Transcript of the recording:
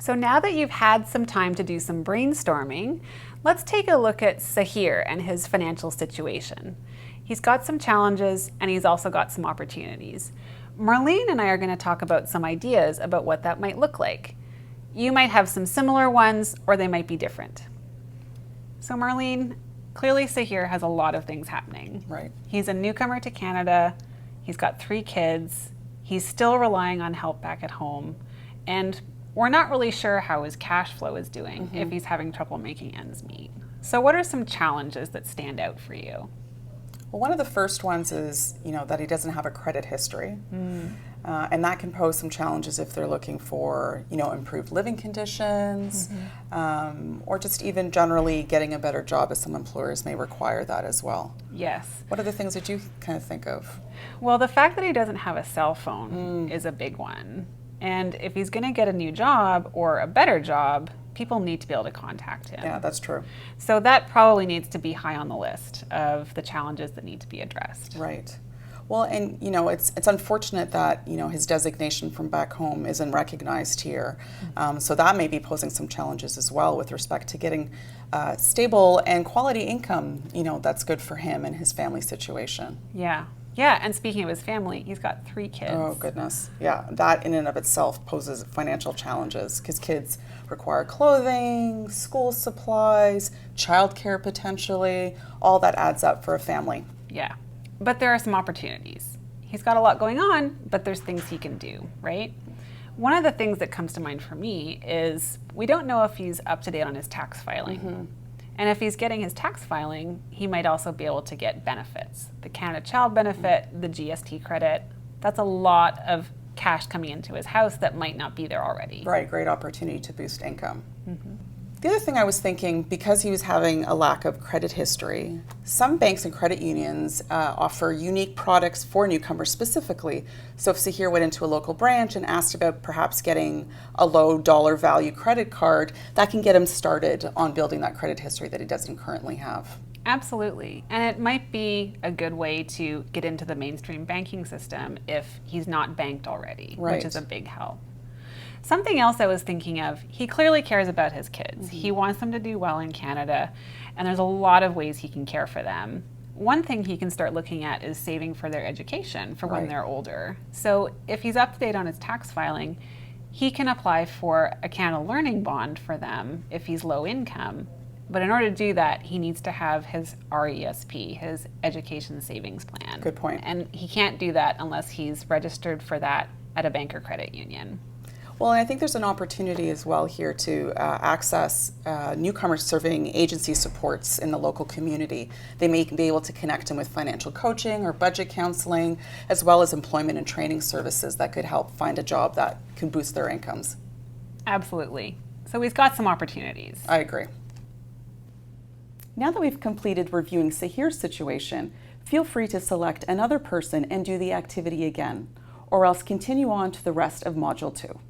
So now that you've had some time to do some brainstorming, let's take a look at Sahir and his financial situation. He's got some challenges and he's also got some opportunities. Marlene and I are going to talk about some ideas about what that might look like. You might have some similar ones or they might be different. So Marlene, clearly Sahir has a lot of things happening. Right. He's a newcomer to Canada, he's got 3 kids, he's still relying on help back at home, and we're not really sure how his cash flow is doing if he's having trouble making ends meet. So what are some challenges that stand out for you? Well, one of the first ones is, that he doesn't have a credit history. And that can pose some challenges if they're looking for, improved living conditions, or just even generally getting a better job, as some employers may require that as well. Yes. What are the things that you kind of think of? Well, the fact that he doesn't have a cell phone is a big one. And if he's going to get a new job or a better job, people need to be able to contact him. Yeah, that's true. So that probably needs to be high on the list of the challenges that need to be addressed. Right. Well, and it's unfortunate that his designation from back home isn't recognized here. So that may be posing some challenges as well with respect to getting stable and quality income. That's good for him and his family situation. Yeah. Yeah, and speaking of his family, he's got 3 kids. Oh, goodness. Yeah, that in and of itself poses financial challenges because kids require clothing, school supplies, childcare potentially. All that adds up for a family. Yeah, but there are some opportunities. He's got a lot going on, but there's things he can do, right? One of the things that comes to mind for me is we don't know if he's up to date on his tax filing. And if he's getting his tax filing, he might also be able to get benefits. The Canada Child Benefit, the GST credit. That's a lot of cash coming into his house that might not be there already. Right, great opportunity to boost income. The other thing I was thinking, because he was having a lack of credit history, some banks and credit unions offer unique products for newcomers specifically. So if Sahir went into a local branch and asked about perhaps getting a low dollar value credit card, that can get him started on building that credit history that he doesn't currently have. Absolutely. And it might be a good way to get into the mainstream banking system if he's not banked already, which is a big help. Something else I was thinking of, he clearly cares about his kids. He wants them to do well in Canada, and there's a lot of ways he can care for them. One thing he can start looking at is saving for their education for when they're older. So if he's up to date on his tax filing, he can apply for a Canada Learning Bond for them if he's low income. But in order to do that, he needs to have his RESP, his Education Savings Plan. Good point. And he can't do that unless he's registered for that at a bank or credit union. Well, and I think there's an opportunity as well here to access newcomers serving agency supports in the local community. They may be able to connect them with financial coaching or budget counseling, as well as employment and training services that could help find a job that can boost their incomes. Absolutely. So he's got some opportunities. I agree. Now that we've completed reviewing Sahir's situation, feel free to select another person and do the activity again, or else continue on to the rest of Module 2.